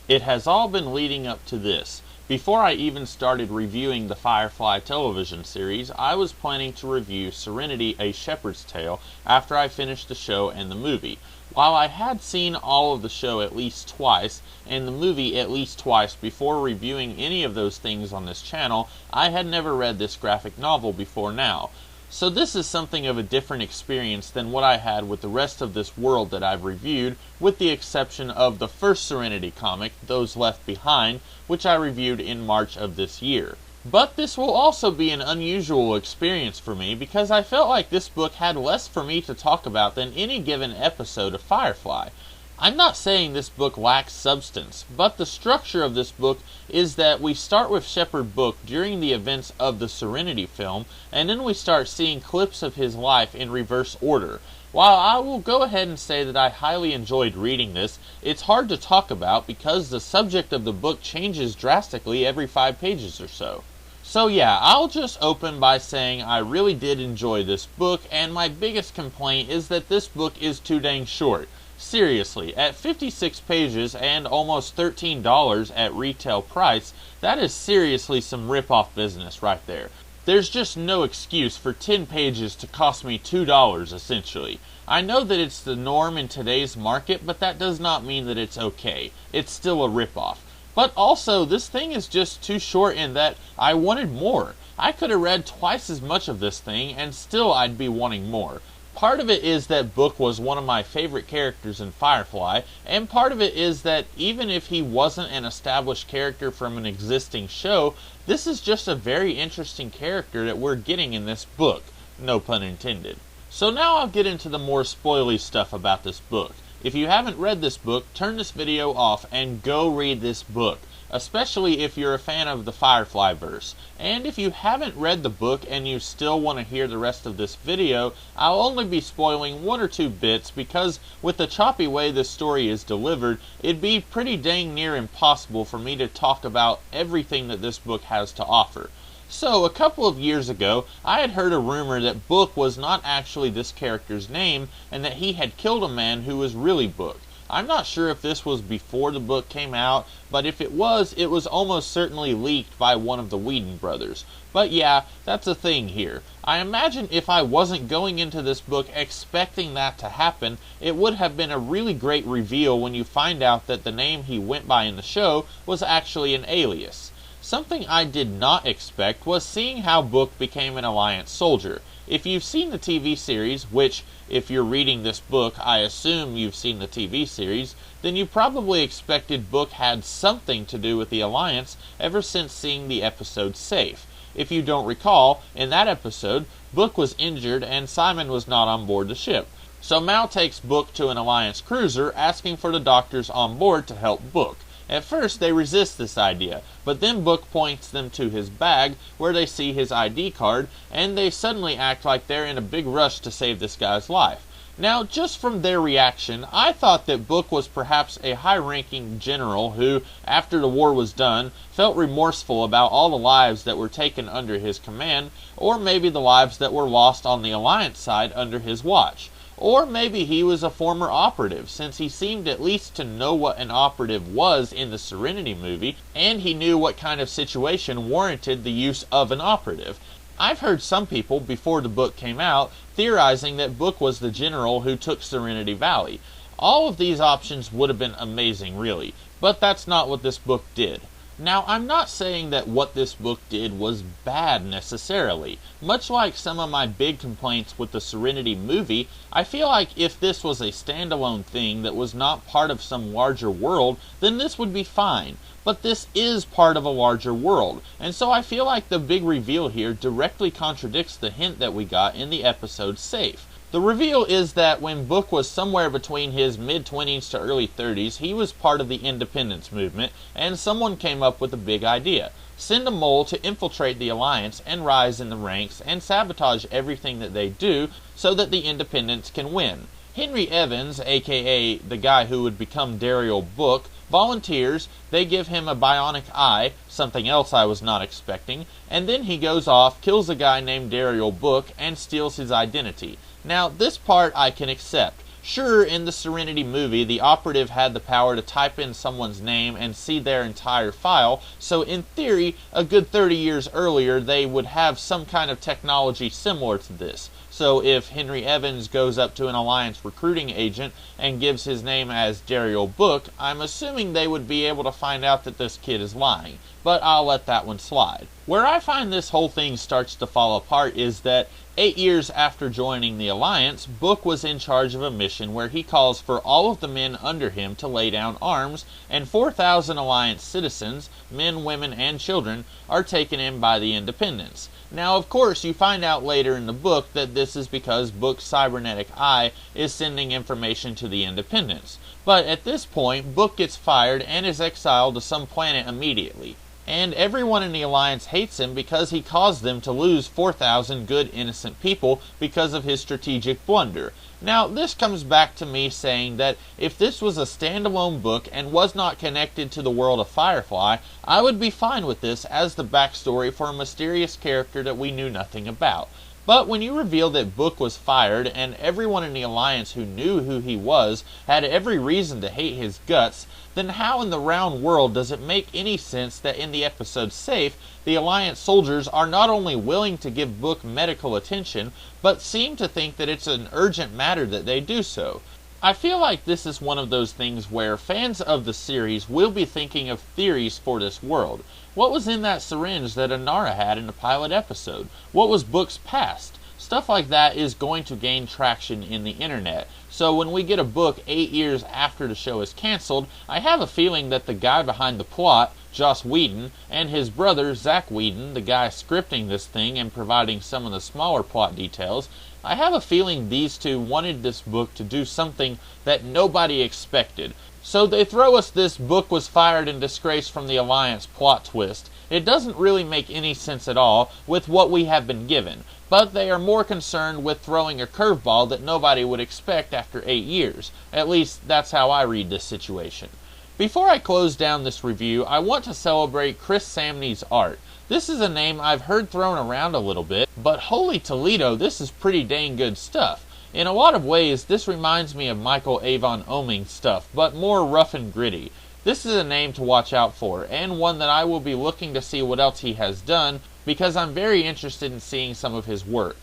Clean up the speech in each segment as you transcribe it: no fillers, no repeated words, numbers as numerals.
It has all been leading up to this. Before I even started reviewing the Firefly television series, I was planning to review Serenity: A Shepherd's Tale after I finished the show and the movie. While I had seen all of the show at least twice, and the movie at least twice before reviewing any of those things on this channel, I had never read this graphic novel before now. So this is something of a different experience than what I had with the rest of this world that I've reviewed, with the exception of the first Serenity comic, Those Left Behind, which I reviewed in March of this year. But this will also be an unusual experience for me because I felt like this book had less for me to talk about than any given episode of Firefly. I'm not saying this book lacks substance, but the structure of this book is that we start with Shepherd Book during the events of the Serenity film, and then we start seeing clips of his life in reverse order. While I will go ahead and say that I highly enjoyed reading this, it's hard to talk about because the subject of the book changes drastically every 5 pages or so. So yeah, I'll just open by saying I really did enjoy this book, and my biggest complaint is that this book is too dang short. Seriously, at 56 pages and almost $13 at retail price, that is seriously some rip-off business right there. There's just no excuse for 10 pages to cost me $2 essentially. I know that it's the norm in today's market, but that does not mean that it's okay. It's still a rip-off. But also, this thing is just too short in that I wanted more. I could have read twice as much of this thing and still I'd be wanting more. Part of it is that Book was one of my favorite characters in Firefly, and part of it is that even if he wasn't an established character from an existing show, this is just a very interesting character that we're getting in this book. No pun intended. So now I'll get into the more spoily stuff about this book. If you haven't read this book, turn this video off and go read this book, especially if you're a fan of the Firefly verse. And if you haven't read the book and you still want to hear the rest of this video, I'll only be spoiling 1 or 2 bits because with the choppy way this story is delivered, it'd be pretty dang near impossible for me to talk about everything that this book has to offer. So, a couple of years ago, I had heard a rumor that Book was not actually this character's name, and that he had killed a man who was really Book. I'm not sure if this was before the book came out, but if it was almost certainly leaked by one of the Whedon brothers. But yeah, that's a thing here. I imagine if I wasn't going into this book expecting that to happen, it would have been a really great reveal when you find out that the name he went by in the show was actually an alias. Something I did not expect was seeing how Book became an Alliance soldier. If you've seen the TV series, which, if you're reading this book, I assume you've seen the TV series, then you probably expected Book had something to do with the Alliance ever since seeing the episode Safe. If you don't recall, in that episode, Book was injured and Simon was not on board the ship. So Mal takes Book to an Alliance cruiser, asking for the doctors on board to help Book. At first, they resist this idea, but then Book points them to his bag, where they see his ID card, and they suddenly act like they're in a big rush to save this guy's life. Now, just from their reaction, I thought that Book was perhaps a high-ranking general who, after the war was done, felt remorseful about all the lives that were taken under his command, or maybe the lives that were lost on the Alliance side under his watch. Or maybe he was a former operative, since he seemed at least to know what an operative was in the Serenity movie, and he knew what kind of situation warranted the use of an operative. I've heard some people, before the book came out, theorizing that Book was the general who took Serenity Valley. All of these options would have been amazing, really, but that's not what this book did. Now, I'm not saying that what this book did was bad necessarily. Much like some of my big complaints with the Serenity movie, I feel like if this was a standalone thing that was not part of some larger world, then this would be fine. But this is part of a larger world, and so I feel like the big reveal here directly contradicts the hint that we got in the episode Safe. The reveal is that when Book was somewhere between his mid-20s to early 30s, he was part of the independence movement, and someone came up with a big idea. Send a mole to infiltrate the Alliance and rise in the ranks and sabotage everything that they do so that the independents can win. Henry Evans, aka the guy who would become Daryl Book, volunteers, they give him a bionic eye, something else I was not expecting, and then he goes off, kills a guy named Daryl Book, and steals his identity. Now, this part I can accept. Sure, in the Serenity movie, the operative had the power to type in someone's name and see their entire file, so in theory, a good 30 years earlier, they would have some kind of technology similar to this. So if Henry Evans goes up to an Alliance recruiting agent and gives his name as Daryl Book, I'm assuming they would be able to find out that this kid is lying. But I'll let that one slide. Where I find this whole thing starts to fall apart is that 8 years after joining the Alliance, Book was in charge of a mission where he calls for all of the men under him to lay down arms, and 4,000 Alliance citizens, men, women, and children, are taken in by the Independents. Now, of course, you find out later in the book that this is because Book's cybernetic eye is sending information to the Independents. But at this point, Book gets fired and is exiled to some planet immediately. And everyone in the Alliance hates him because he caused them to lose 4,000 good innocent people because of his strategic blunder. Now, this comes back to me saying that if this was a standalone book and was not connected to the world of Firefly, I would be fine with this as the backstory for a mysterious character that we knew nothing about. But when you reveal that Book was fired and everyone in the Alliance who knew who he was had every reason to hate his guts, then how in the round world does it make any sense that in the episode Safe, the Alliance soldiers are not only willing to give Book medical attention, but seem to think that it's an urgent matter that they do so? I feel like this is one of those things where fans of the series will be thinking of theories for this world. What was in that syringe that Inara had in the pilot episode? What was Book's past? Stuff like that is going to gain traction in the internet. So when we get a book 8 years after the show is canceled, I have a feeling that the guy behind the plot, Joss Whedon, and his brother, Zach Whedon, the guy scripting this thing and providing some of the smaller plot details, I have a feeling these two wanted this book to do something that nobody expected. So they throw us this Book was fired and disgraced from the Alliance plot twist. It doesn't really make any sense at all with what we have been given, but they are more concerned with throwing a curveball that nobody would expect after 8 years. At least, that's how I read this situation. Before I close down this review, I want to celebrate Chris Samney's art. This is a name I've heard thrown around a little bit, but holy Toledo, this is pretty dang good stuff. In a lot of ways, this reminds me of Michael Avon Oeming's stuff, but more rough and gritty. This is a name to watch out for, and one that I will be looking to see what else he has done, because I'm very interested in seeing some of his work.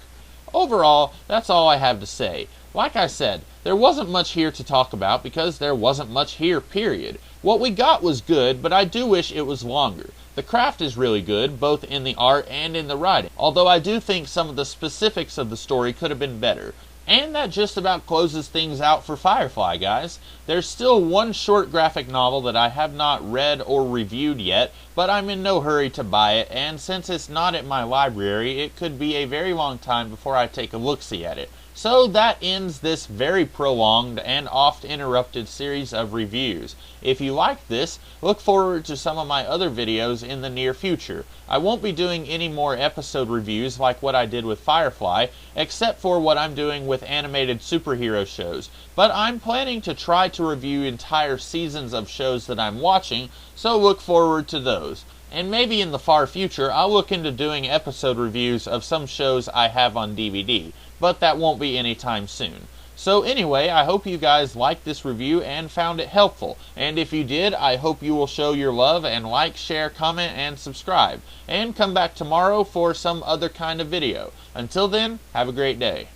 Overall, that's all I have to say. Like I said, there wasn't much here to talk about because there wasn't much here, period. What we got was good, but I do wish it was longer. The craft is really good, both in the art and in the writing, although I do think some of the specifics of the story could have been better. And that just about closes things out for Firefly, guys. There's still one short graphic novel that I have not read or reviewed yet, but I'm in no hurry to buy it, and since it's not at my library, it could be a very long time before I take a look-see at it. So that ends this very prolonged and oft-interrupted series of reviews. If you like this, look forward to some of my other videos in the near future. I won't be doing any more episode reviews like what I did with Firefly, except for what I'm doing with animated superhero shows, but I'm planning to try to review entire seasons of shows that I'm watching, so look forward to those. And maybe in the far future, I'll look into doing episode reviews of some shows I have on DVD, but that won't be anytime soon. So anyway, I hope you guys liked this review and found it helpful. And if you did, I hope you will show your love and like, share, comment, and subscribe. And come back tomorrow for some other kind of video. Until then, have a great day.